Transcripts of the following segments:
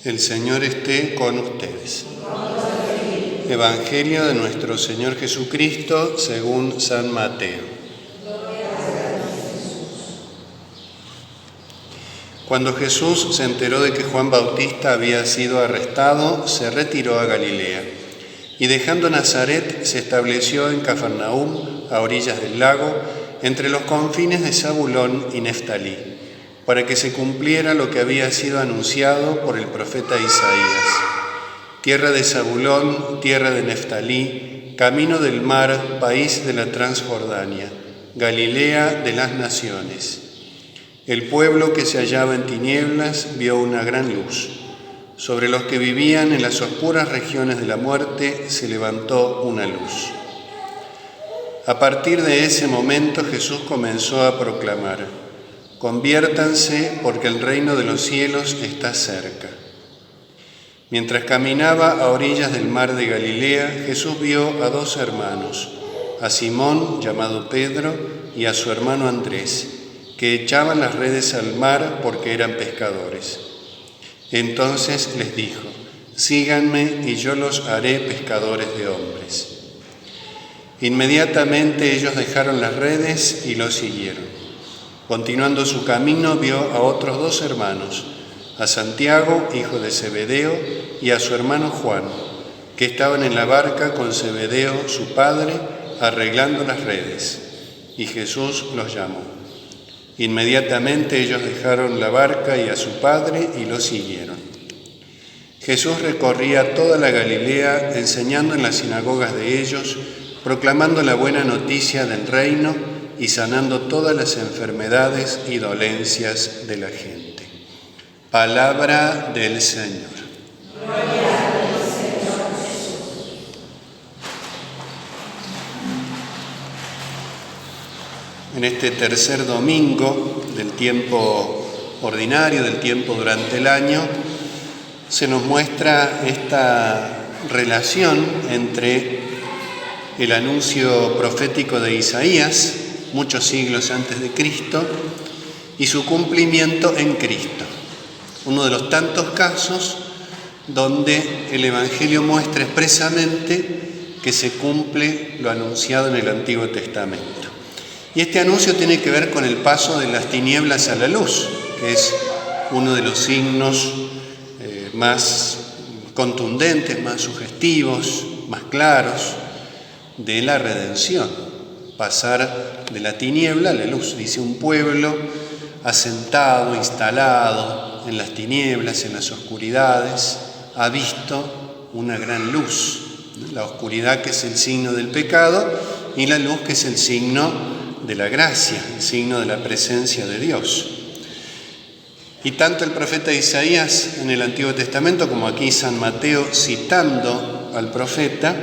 El Señor esté con ustedes. Evangelio de nuestro Señor Jesucristo según San Mateo. Cuando Jesús se enteró de que Juan Bautista había sido arrestado, se retiró a Galilea y dejando Nazaret se estableció en Cafarnaúm, a orillas del lago, entre los confines de Zabulón y Neftalí, para que se cumpliera lo que había sido anunciado por el profeta Isaías. Tierra de Zabulón, tierra de Neftalí, camino del mar, país de la Transjordania, Galilea de las naciones. El pueblo que se hallaba en tinieblas vio una gran luz. Sobre los que vivían en las oscuras regiones de la muerte se levantó una luz. A partir de ese momento Jesús comenzó a proclamar: conviértanse porque el reino de los cielos está cerca. Mientras caminaba a orillas del mar de Galilea, Jesús vio a dos hermanos, a Simón, llamado Pedro, y a su hermano Andrés, que echaban las redes al mar porque eran pescadores. Entonces les dijo: síganme y yo los haré pescadores de hombres. Inmediatamente ellos dejaron las redes y lo siguieron. Continuando su camino vio a otros dos hermanos, a Santiago, hijo de Zebedeo, y a su hermano Juan, que estaban en la barca con Zebedeo, su padre, arreglando las redes. Y Jesús los llamó. Inmediatamente ellos dejaron la barca y a su padre y lo siguieron. Jesús recorría toda la Galilea, enseñando en las sinagogas de ellos, proclamando la buena noticia del reino y sanando todas las enfermedades y dolencias de la gente. Palabra del Señor. Gloria al Señor Jesús. En este tercer domingo del tiempo ordinario, del tiempo durante el año, se nos muestra esta relación entre el anuncio profético de Isaías, muchos siglos antes de Cristo, y su cumplimiento en Cristo. Uno de los tantos casos donde el Evangelio muestra expresamente que se cumple lo anunciado en el Antiguo Testamento. Y este anuncio tiene que ver con el paso de las tinieblas a la luz, que es uno de los signos más contundentes, más sugestivos, más claros de la redención. Pasar de la tiniebla a la luz. Dice: un pueblo asentado, instalado en las tinieblas, en las oscuridades, ha visto una gran luz. La oscuridad, que es el signo del pecado, y la luz, que es el signo de la gracia, el signo de la presencia de Dios. Y tanto el profeta Isaías en el Antiguo Testamento como aquí San Mateo, citando al profeta,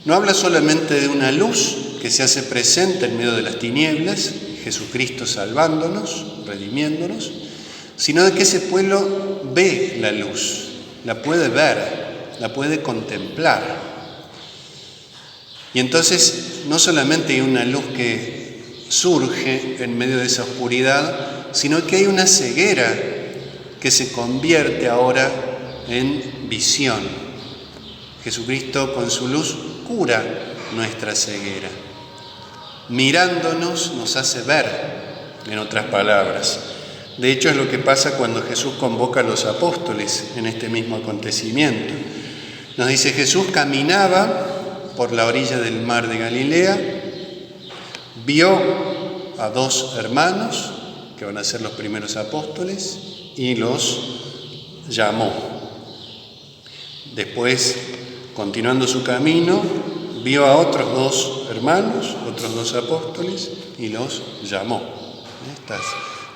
no habla solamente de una luz que se hace presente en medio de las tinieblas, Jesucristo salvándonos, redimiéndonos, sino de que ese pueblo ve la luz, la puede ver, la puede contemplar. Y entonces no solamente hay una luz que surge en medio de esa oscuridad, sino que hay una ceguera que se convierte ahora en visión. Jesucristo con su luz cura nuestra ceguera. Mirándonos nos hace ver, en otras palabras. De hecho, es lo que pasa cuando Jesús convoca a los apóstoles en este mismo acontecimiento. Nos dice: Jesús caminaba por la orilla del mar de Galilea, vio a dos hermanos, que van a ser los primeros apóstoles, y los llamó. Después, continuando su camino, vio a otros dos hermanos, otros dos apóstoles, y los llamó. Estas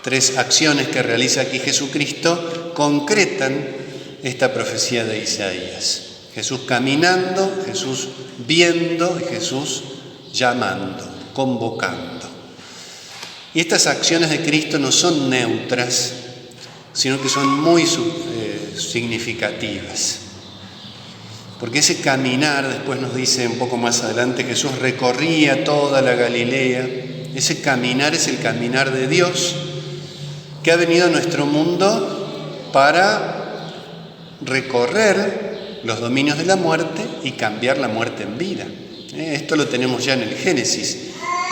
tres acciones que realiza aquí Jesucristo concretan esta profecía de Isaías. Jesús caminando, Jesús viendo y Jesús llamando, convocando. Y estas acciones de Cristo no son neutras, sino que son muy significativas. Porque ese caminar, después nos dice un poco más adelante, Jesús recorría toda la Galilea. Ese caminar es el caminar de Dios, que ha venido a nuestro mundo para recorrer los dominios de la muerte y cambiar la muerte en vida. Esto lo tenemos ya en el Génesis.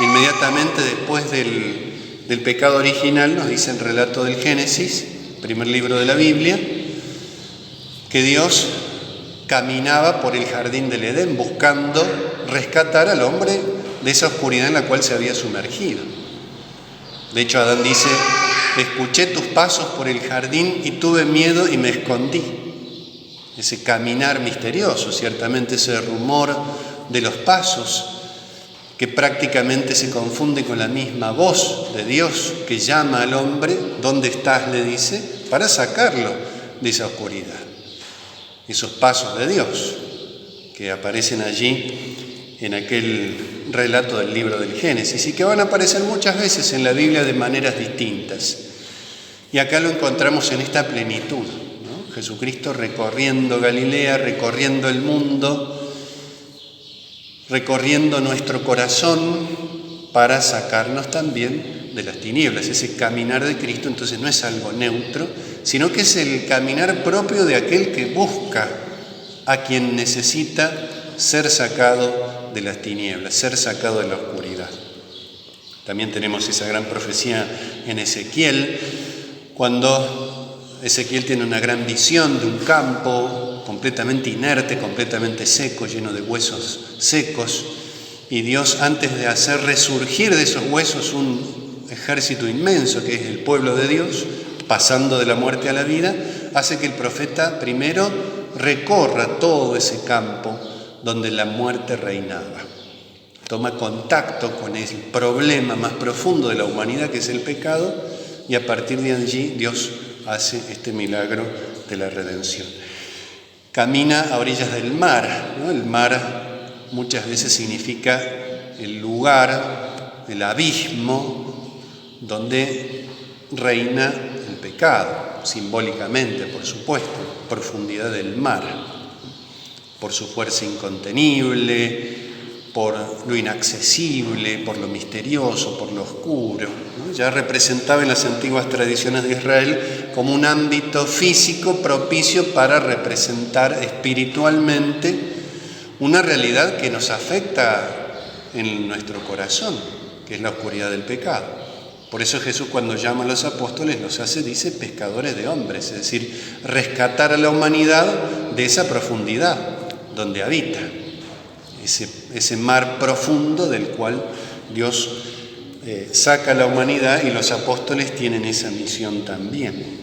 Inmediatamente después del pecado original, nos dice el relato del Génesis, primer libro de la Biblia, que Dios caminaba por el jardín del Edén buscando rescatar al hombre de esa oscuridad en la cual se había sumergido. De hecho, Adán dice: escuché tus pasos por el jardín y tuve miedo y me escondí. Ese caminar misterioso, ciertamente ese rumor de los pasos que prácticamente se confunde con la misma voz de Dios que llama al hombre: ¿dónde estás?, le dice, para sacarlo de esa oscuridad. Esos pasos de Dios que aparecen allí en aquel relato del libro del Génesis y que van a aparecer muchas veces en la Biblia de maneras distintas. Y acá lo encontramos en esta plenitud, ¿no? Jesucristo recorriendo Galilea, recorriendo el mundo, recorriendo nuestro corazón para sacarnos también de las tinieblas. Ese caminar de Cristo entonces no es algo neutro, sino que es el caminar propio de aquel que busca a quien necesita ser sacado de las tinieblas, ser sacado de la oscuridad. También tenemos esa gran profecía en Ezequiel, cuando Ezequiel tiene una gran visión de un campo completamente inerte, completamente seco, lleno de huesos secos, y Dios, antes de hacer resurgir de esos huesos un ejército inmenso que es el pueblo de Dios, pasando de la muerte a la vida, hace que el profeta primero recorra todo ese campo donde la muerte reinaba. Toma contacto con el problema más profundo de la humanidad, que es el pecado, y a partir de allí Dios hace este milagro de la redención. Camina a orillas del mar, ¿no? El mar muchas veces significa el lugar, el abismo, donde reina el pecado, simbólicamente, por supuesto, profundidad del mar, por su fuerza incontenible, por lo inaccesible, por lo misterioso, por lo oscuro, ¿no? Ya representaba en las antiguas tradiciones de Israel como un ámbito físico propicio para representar espiritualmente una realidad que nos afecta en nuestro corazón, que es la oscuridad del pecado. Por eso Jesús, cuando llama a los apóstoles, los hace, dice, pescadores de hombres, es decir, rescatar a la humanidad de esa profundidad donde habita, ese mar profundo del cual Dios saca a la humanidad, y los apóstoles tienen esa misión también,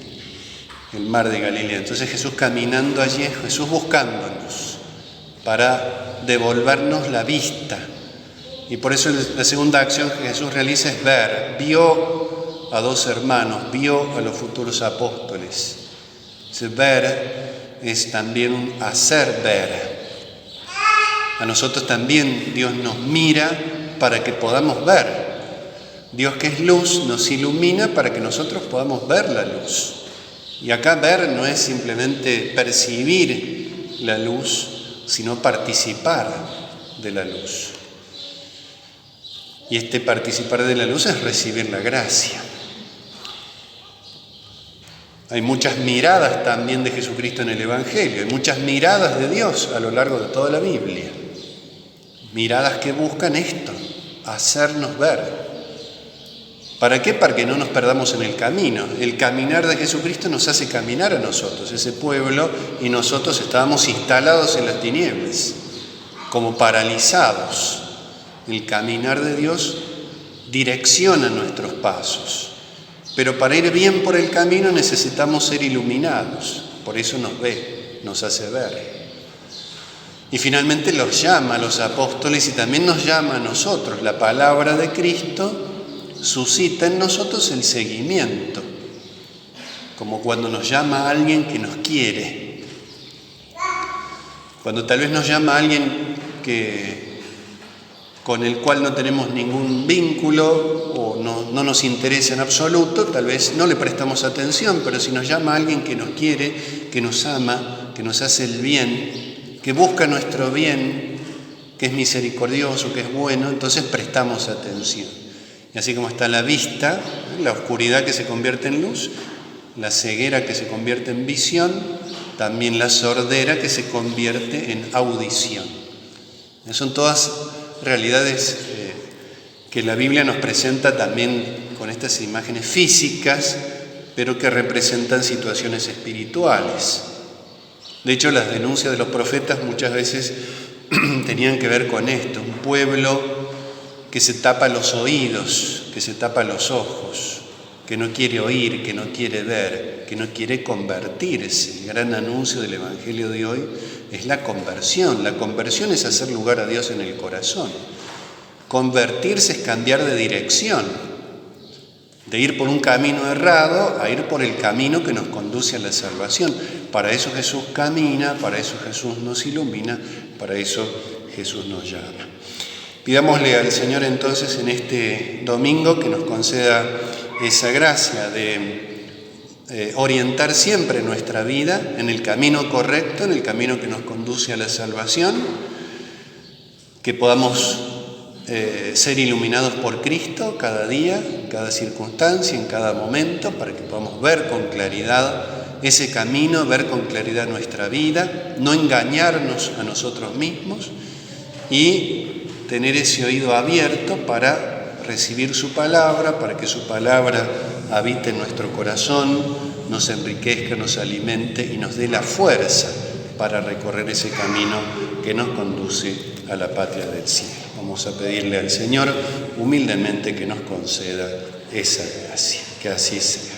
el mar de Galilea. Entonces Jesús caminando allí, Jesús buscándonos para devolvernos la vista. Y por eso la segunda acción que Jesús realiza es ver. Vio a dos hermanos, vio a los futuros apóstoles. Ese ver es también un hacer ver. A nosotros también Dios nos mira para que podamos ver. Dios, que es luz, nos ilumina para que nosotros podamos ver la luz. Y acá ver no es simplemente percibir la luz, sino participar de la luz. Y este participar de la luz es recibir la gracia. Hay muchas miradas también de Jesucristo en el Evangelio, hay muchas miradas de Dios a lo largo de toda la Biblia. Miradas que buscan esto, hacernos ver. ¿Para qué? Para que no nos perdamos en el camino. El caminar de Jesucristo nos hace caminar a nosotros. Ese pueblo y nosotros estábamos instalados en las tinieblas, como paralizados. El caminar de Dios direcciona nuestros pasos. Pero para ir bien por el camino necesitamos ser iluminados. Por eso nos ve, nos hace ver. Y finalmente los llama a los apóstoles y también nos llama a nosotros. La palabra de Cristo suscita en nosotros el seguimiento, como cuando nos llama a alguien que nos quiere. Cuando tal vez nos llama a alguien con el cual no tenemos ningún vínculo o no nos interesa en absoluto, tal vez no le prestamos atención, pero si nos llama a alguien que nos quiere, que nos ama, que nos hace el bien, que busca nuestro bien, que es misericordioso, que es bueno, entonces prestamos atención. Y así como está la vista, la oscuridad que se convierte en luz, la ceguera que se convierte en visión, también la sordera que se convierte en audición. Son todas realidades que la Biblia nos presenta también con estas imágenes físicas, pero que representan situaciones espirituales. De hecho, las denuncias de los profetas muchas veces tenían que ver con esto: un pueblo que se tapa los oídos, que se tapa los ojos, que no quiere oír, que no quiere ver, que no quiere convertirse. El gran anuncio del Evangelio de hoy es la conversión. La conversión es hacer lugar a Dios en el corazón. Convertirse es cambiar de dirección, de ir por un camino errado a ir por el camino que nos conduce a la salvación. Para eso Jesús camina, para eso Jesús nos ilumina, para eso Jesús nos llama. Pidámosle al Señor entonces en este domingo que nos conceda esa gracia de orientar siempre nuestra vida en el camino correcto, en el camino que nos conduce a la salvación, que podamos ser iluminados por Cristo cada día, en cada circunstancia, en cada momento, para que podamos ver con claridad ese camino, ver con claridad nuestra vida, no engañarnos a nosotros mismos y tener ese oído abierto para recibir su palabra, para que su palabra habite en nuestro corazón, nos enriquezca, nos alimente y nos dé la fuerza para recorrer ese camino que nos conduce a la patria del cielo. Vamos a pedirle al Señor humildemente que nos conceda esa gracia, que así sea.